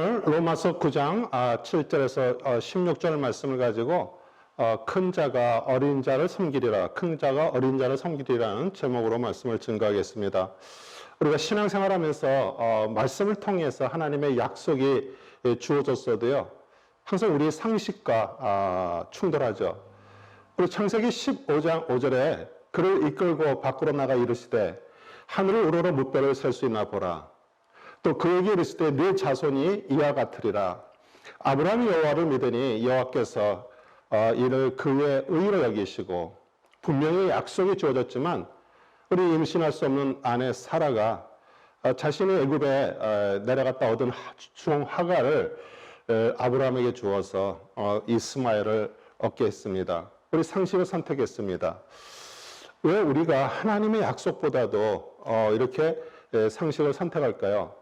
로마서 9장 7절에서 16절 말씀을 가지고 큰 자가 어린 자를 섬기리라, 큰 자가 어린 자를 섬기리라는 제목으로 말씀을 증거하겠습니다. 우리가 신앙생활하면서 말씀을 통해서 하나님의 약속이 주어졌어도요, 항상 우리 상식과 충돌하죠. 우리 창세기 15장 5절에 그를 이끌고 밖으로 나가 이르시되 하늘을 우러러 무뼈를 셀 수 있나 보라. 또 그에게 이르시되 네 자손이 이와 같으리라. 아브라함이 여호와를 믿으니 여호와께서 이를 그의 의로 여기시고, 분명히 약속이 주어졌지만 우리 임신할 수 없는 아내 사라가 자신이 애굽에 내려갔다 얻은 종 하갈을 아브라함에게 주어서 이스마엘을 얻게 했습니다. 우리 상식을 선택했습니다. 왜 우리가 하나님의 약속보다도 이렇게 상식을 선택할까요?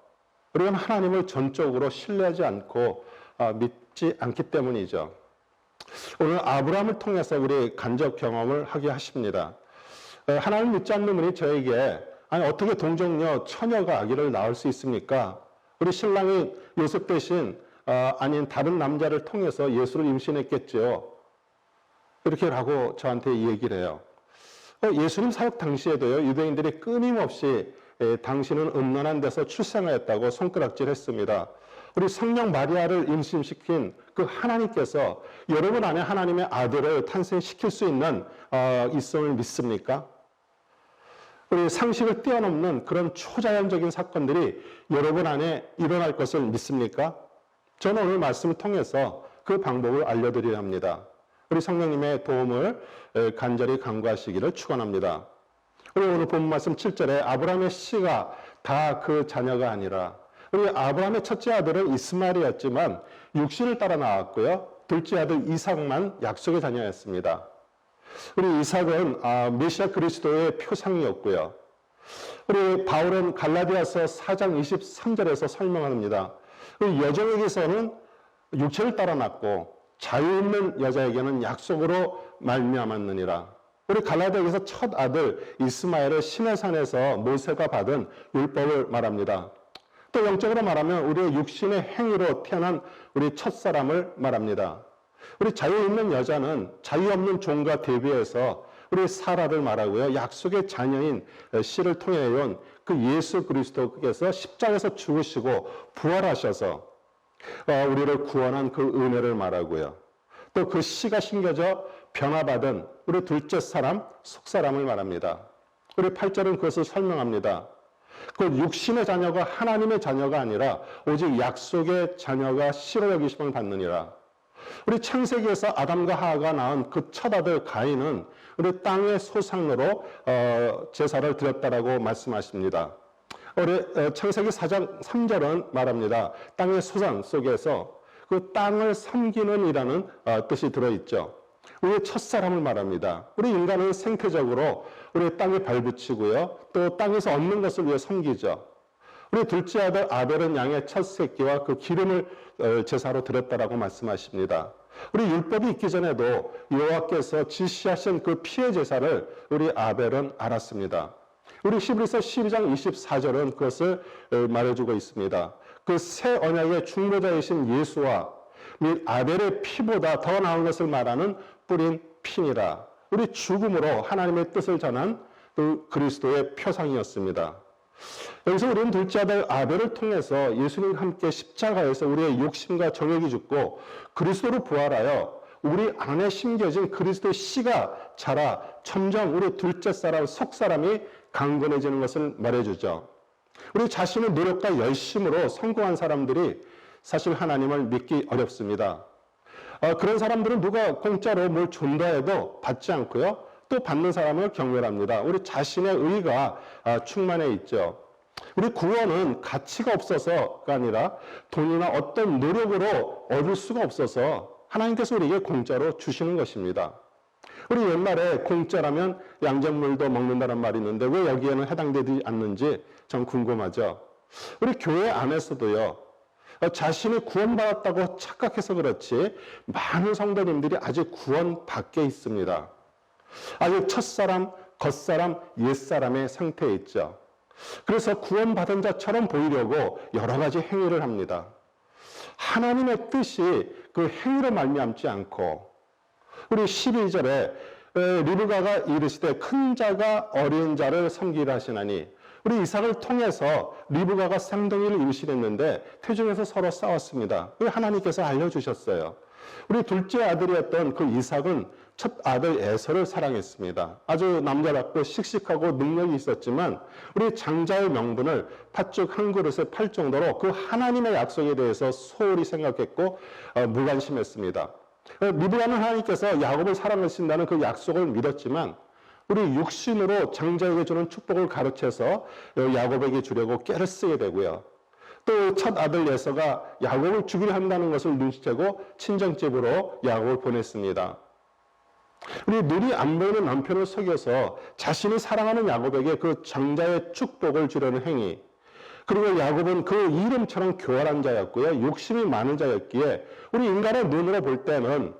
우리는 하나님을 전적으로 신뢰하지 않고 믿지 않기 때문이죠. 오늘 아브라함을 통해서 우리 간접 경험을 하게 하십니다. 하나님 믿지 않는 분이 저에게 어떻게 동정녀 처녀가 아기를 낳을 수 있습니까? 우리 신랑이 요셉 대신 아닌 다른 남자를 통해서 예수를 임신했겠죠. 이렇게 하고 저한테 얘기를 해요. 예수님 사역 당시에도요, 유대인들이 끊임없이 당신은 음란한 데서 출생하였다고 손가락질했습니다. 우리 성령 마리아를 임신시킨 그 하나님께서 여러분 안에 하나님의 아들을 탄생시킬 수 있는 있음을 믿습니까? 우리 상식을 뛰어넘는 그런 초자연적인 사건들이 여러분 안에 일어날 것을 믿습니까? 저는 오늘 말씀을 통해서 그 방법을 알려드리려 합니다. 우리 성령님의 도움을 간절히 간구하시기를 축원합니다. 우리 오늘 본 말씀 7절에 아브라함의 씨가 다 그 자녀가 아니라, 우리 아브라함의 첫째 아들은 이스마엘이었지만 육신을 따라 나왔고요, 둘째 아들 이삭만 약속의 자녀였습니다. 우리 이삭은 메시아 그리스도의 표상이었고요. 우리 바울은 갈라디아서 4장 23절에서 설명합니다. 우리 여종에게서는 육체를 따라 났고 자유 있는 여자에게는 약속으로 말미암았느니라. 우리 갈라디아에서 첫 아들 이스마엘을 시내산에서 모세가 받은 율법을 말합니다. 또 영적으로 말하면 우리의 육신의 행위로 태어난 우리 첫사람을 말합니다. 우리 자유 있는 여자는 자유 없는 종과 대비해서 우리 사라를 말하고요, 약속의 자녀인 씨를 통해 온 그 예수 그리스도께서 십자가에서 죽으시고 부활하셔서 우리를 구원한 그 은혜를 말하고요, 또 그 씨가 심겨져 변화받은 우리 둘째 사람, 속사람을 말합니다. 우리 8절은 그것을 설명합니다. 그 육신의 자녀가 하나님의 자녀가 아니라 오직 약속의 자녀가 씨로 여기심을 받느니라. 우리 창세기에서 아담과 하와가 낳은 그 첫 아들 가인은 우리 땅의 소상으로 제사를 드렸다라고 말씀하십니다. 우리 창세기 4장 3절은 말합니다. 땅의 소산 속에서 그 땅을 섬기는 이라는 뜻이 들어있죠. 우리의 첫사람을 말합니다. 우리 인간은 생태적으로 우리 땅에 발붙이고요, 또 땅에서 얻는 것을 위해 섬기죠. 우리 둘째 아들 아벨은 양의 첫 새끼와 그 기름을 제사로 드렸다라고 말씀하십니다. 우리 율법이 있기 전에도 여호와께서 지시하신 그 피의 제사를 우리 아벨은 알았습니다. 우리 히브리서 12장 24절은 그것을 말해주고 있습니다. 그 새 언약의 중보자이신 예수와 및 아벨의 피보다 더 나은 것을 말하는 뿌린 피니라. 우리 죽음으로 하나님의 뜻을 전한 그 그리스도의 표상이었습니다. 여기서 우리는 둘째 아들 아벨을 통해서 예수님과 함께 십자가에서 우리의 욕심과 정욕이 죽고 그리스도로 부활하여 우리 안에 심겨진 그리스도의 씨가 자라 점점 우리 둘째 사람, 속사람이 강건해지는 것을 말해주죠. 우리 자신의 노력과 열심으로 성공한 사람들이 사실 하나님을 믿기 어렵습니다. 그런 사람들은 누가 공짜로 뭘 준다 해도 받지 않고요, 또 받는 사람을 경멸합니다. 우리 자신의 의가 충만해 있죠. 우리 구원은 가치가 없어서가 아니라 돈이나 어떤 노력으로 얻을 수가 없어서 하나님께서 우리에게 공짜로 주시는 것입니다. 우리 옛말에 공짜라면 양잿물도 먹는다는 말이 있는데 왜 여기에는 해당되지 않는지 전 궁금하죠. 우리 교회 안에서도요, 자신이 구원받았다고 착각해서 그렇지 많은 성도님들이 아직 구원 밖에 있습니다. 아직 첫사람, 겉사람, 옛사람의 상태에 있죠. 그래서 구원받은 자처럼 보이려고 여러 가지 행위를 합니다. 하나님의 뜻이 그 행위로 말미암지 않고 우리 12절에 리브가가 이르시되 큰 자가 어린 자를 섬기라 하시나니 우리 이삭을 통해서 리브가가 쌍둥이를 임신했는데 태중에서 서로 싸웠습니다. 하나님께서 알려주셨어요. 우리 둘째 아들이었던 그 이삭은 첫 아들 에서를 사랑했습니다. 아주 남자답고 씩씩하고 능력이 있었지만 우리 장자의 명분을 팥죽 한 그릇에 팔 정도로 그 하나님의 약속에 대해서 소홀히 생각했고 무관심했습니다. 리브가는 하나님께서 야곱을 사랑하신다는 그 약속을 믿었지만 우리 육신으로 장자에게 주는 축복을 가르쳐서 야곱에게 주려고 깨를 쓰게 되고요. 또 첫 아들 에서가 야곱을 죽이려 한다는 것을 눈치채고 친정집으로 야곱을 보냈습니다. 우리 눈이 안 보이는 남편을 속여서 자신이 사랑하는 야곱에게 그 장자의 축복을 주려는 행위, 그리고 야곱은 그 이름처럼 교활한 자였고요. 욕심이 많은 자였기에 우리 인간의 눈으로 볼 때는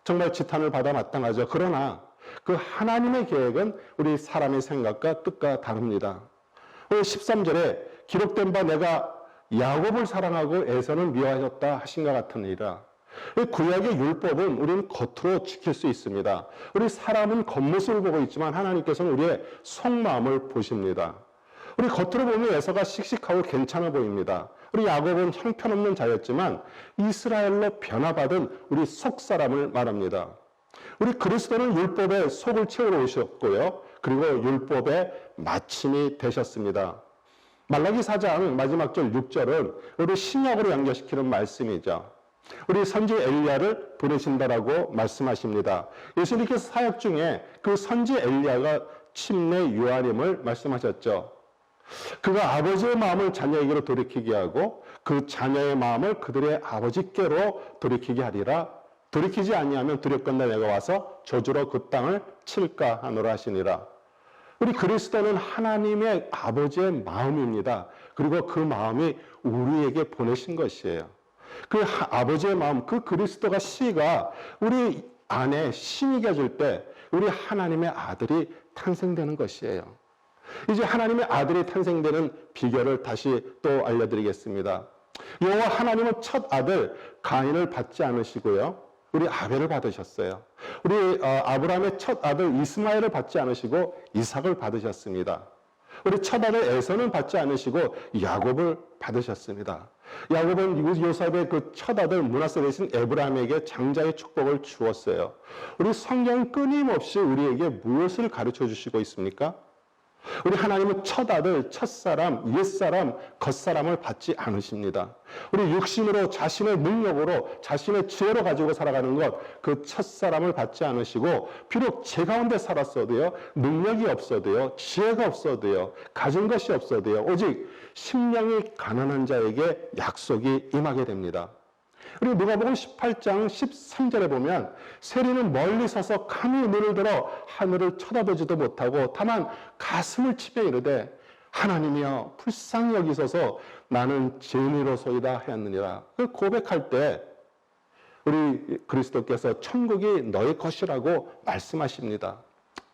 정말 지탄을 받아 마땅하죠. 그러나 그 하나님의 계획은 우리 사람의 생각과 뜻과 다릅니다. 13절에 기록된 바 내가 야곱을 사랑하고 에서는 미워하였다 하신 것 같으니라. 구약의 율법은 우리는 겉으로 지킬 수 있습니다. 우리 사람은 겉모습을 보고 있지만 하나님께서는 우리의 속마음을 보십니다. 우리 겉으로 보면 에서가 씩씩하고 괜찮아 보입니다. 우리 야곱은 형편없는 자였지만 이스라엘로 변화받은 우리 속사람을 말합니다. 우리 그리스도는 율법의 속을 채우러 오셨고요. 그리고 율법의 마침이 되셨습니다. 말라기 4장 마지막 절 6절은 우리 신약으로 연결시키는 말씀이죠. 우리 선지 엘리야를 보내신다라고 말씀하십니다. 예수님께서 사역 중에 그 선지 엘리야가 침례 요한임을 말씀하셨죠. 그가 아버지의 마음을 자녀에게로 돌이키게 하고 그 자녀의 마음을 그들의 아버지께로 돌이키게 하리라. 돌이키지 아니하면 두렵건대 내가 와서 저주로 그 땅을 칠까 하노라 하시니라. 우리 그리스도는 하나님의 아버지의 마음입니다. 그리고 그 마음이 우리에게 보내신 것이에요. 그 아버지의 마음, 그 그리스도가 씨가 우리 안에 심이 겨질 때 우리 하나님의 아들이 탄생되는 것이에요. 이제 하나님의 아들이 탄생되는 비결을 다시 또 알려드리겠습니다. 여호와 하나님은 첫 아들 가인을 받지 않으시고요. 우리 아벨을 받으셨어요. 우리 아브라함의 첫 아들 이스마엘을 받지 않으시고 이삭을 받으셨습니다. 우리 첫 아들 에서는 받지 않으시고 야곱을 받으셨습니다. 야곱은 요셉의 그 첫 아들 므낫세 대신 에브라임에게 장자의 축복을 주었어요. 우리 성경은 끊임없이 우리에게 무엇을 가르쳐 주시고 있습니까? 우리 하나님은 첫 아들, 첫사람, 옛사람, 겉사람을 받지 않으십니다. 우리 육신으로 자신의 능력으로 자신의 지혜로 가지고 살아가는 것, 그 첫사람을 받지 않으시고 비록 제 가운데 살았어도요, 능력이 없어도요, 지혜가 없어도요, 가진 것이 없어도요, 오직 심령이 가난한 자에게 약속이 임하게 됩니다. 우리 누가복음 18장 13절에 보면 세리는 멀리 서서 감히 눈을 들어 하늘을 쳐다보지도 못하고 다만 가슴을 치며 이르되 하나님이여 불쌍히 여기소서 나는 죄인이로소이다 하였느니라. 그 고백할 때 우리 그리스도께서 천국이 너의 것이라고 말씀하십니다.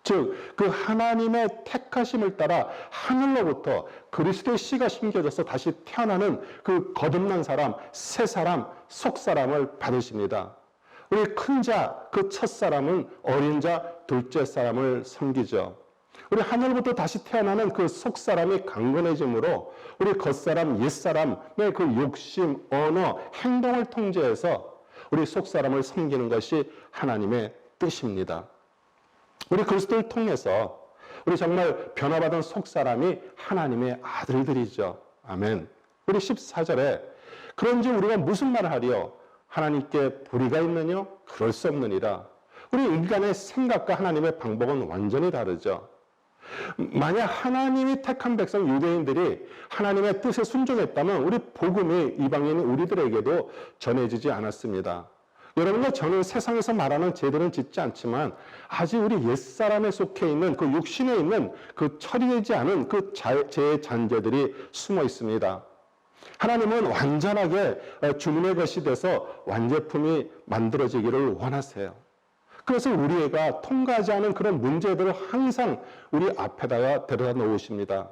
즉 그 하나님의 택하심을 따라 하늘로부터 그리스도의 씨가 심겨져서 다시 태어나는 그 거듭난 사람, 새 사람, 속 사람을 받으십니다. 우리 큰 자, 그 첫 사람은 어린 자, 둘째 사람을 섬기죠. 우리 하늘부터 다시 태어나는 그 속 사람이 강건해짐으로 우리 겉사람, 옛사람의 그 욕심, 언어, 행동을 통제해서 우리 속 사람을 섬기는 것이 하나님의 뜻입니다. 우리 그리스도를 통해서 우리 정말 변화받은 속사람이 하나님의 아들들이죠. 아멘. 우리 14절에 그런지 우리가 무슨 말을 하리요? 하나님께 불의가 있느냐? 그럴 수 없느니라. 우리 인간의 생각과 하나님의 방법은 완전히 다르죠. 만약 하나님이 택한 백성 유대인들이 하나님의 뜻에 순종했다면 우리 복음이 이방인 우리들에게도 전해지지 않았습니다. 여러분과 저는 세상에서 말하는 제도는 짓지 않지만 아직 우리 옛사람에 속해 있는 그 육신에 있는 그 처리되지 않은 그 제 잔재들이 숨어 있습니다. 하나님은 완전하게 주님의 것이 돼서 완제품이 만들어지기를 원하세요. 그래서 우리가 통과하지 않은 그런 문제들을 항상 우리 앞에다가 데려다 놓으십니다.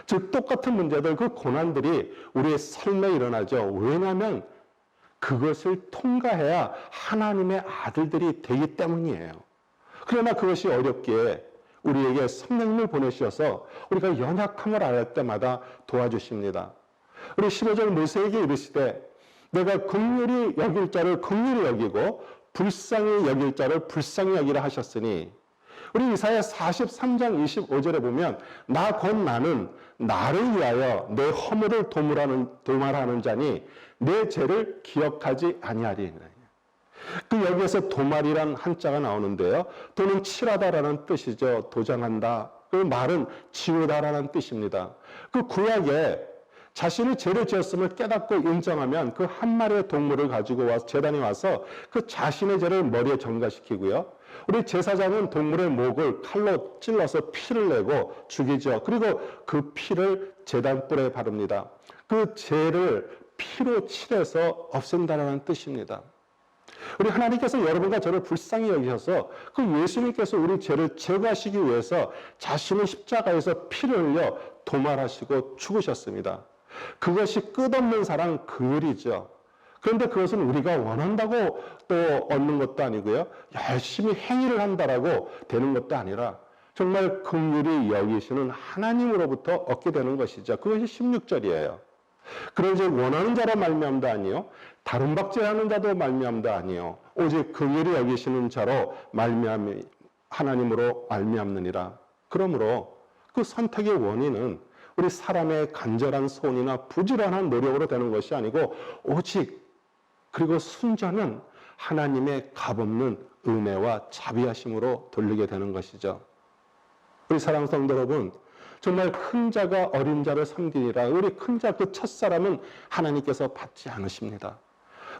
즉 똑같은 문제들, 그 고난들이 우리의 삶에 일어나죠. 왜냐하면 그것을 통과해야 하나님의 아들들이 되기 때문이에요. 그러나 그것이 어렵기에 우리에게 성령님을 보내셔서 우리가 연약함을 알 때마다 도와주십니다. 우리 15절 모세에게 이르시되 내가 긍휼히 여길 자를 긍휼히 여기고 불쌍히 여길 자를 불쌍히 여기라 하셨으니, 우리 이사야 43장 25절에 보면 나 곧 나는 나를 위하여 내 허물을 도말하는 자니 내 죄를 기억하지 아니하리. 그 여기에서 도말이란 한자가 나오는데요. 도는 칠하다라는 뜻이죠. 도장한다. 그 말은 지우다라는 뜻입니다. 그 구약에 자신이 죄를 지었음을 깨닫고 인정하면 그 한 마리의 동물을 가지고 와서 제단에 와서 그 자신의 죄를 머리에 전가시키고요. 우리 제사장은 동물의 목을 칼로 찔러서 피를 내고 죽이죠. 그리고 그 피를 제단 뿔에 바릅니다. 그 죄를 피로 칠해서 없앤다는 뜻입니다. 우리 하나님께서 여러분과 저를 불쌍히 여기셔서 그 예수님께서 우리 죄를 제거하시기 위해서 자신의 십자가에서 피를 흘려 도말하시고 죽으셨습니다. 그것이 끝없는 사랑 긍휼이죠. 그런데 그것은 우리가 원한다고 또 얻는 것도 아니고요. 열심히 행위를 한다라고 되는 것도 아니라 정말 긍휼히 여기시는 하나님으로부터 얻게 되는 것이죠. 그것이 16절이에요. 그런지 원하는 자로 말미암도 아니요 다른 박제하는 자도 말미암도 아니요 오직 긍휼히 여기시는 자로 말미암 하나님으로 말미암느니라. 그러므로 그 선택의 원인은 우리 사람의 간절한 소원이나 부지런한 노력으로 되는 것이 아니고 오직 그리고 순전은 하나님의 값없는 은혜와 자비하심으로 돌리게 되는 것이죠. 우리 사랑하는 성도 여러분, 정말 큰 자가 어린 자를 섬기리라. 우리 큰 자 그 첫사람은 하나님께서 받지 않으십니다.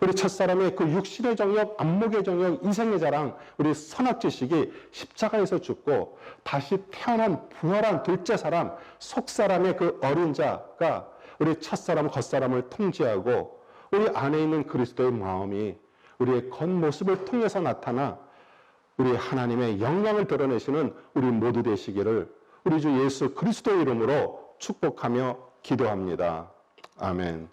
우리 첫사람의 그 육신의 정욕, 안목의 정욕, 인생의 자랑, 우리 선악지식이 십자가에서 죽고 다시 태어난 부활한 둘째 사람, 속사람의 그 어린 자가 우리 첫사람, 겉사람을 통제하고 우리 안에 있는 그리스도의 마음이 우리의 겉모습을 통해서 나타나 우리 하나님의 영광을 드러내시는 우리 모두 되시기를 우리 주 예수 그리스도의 이름으로 축복하며 기도합니다. 아멘.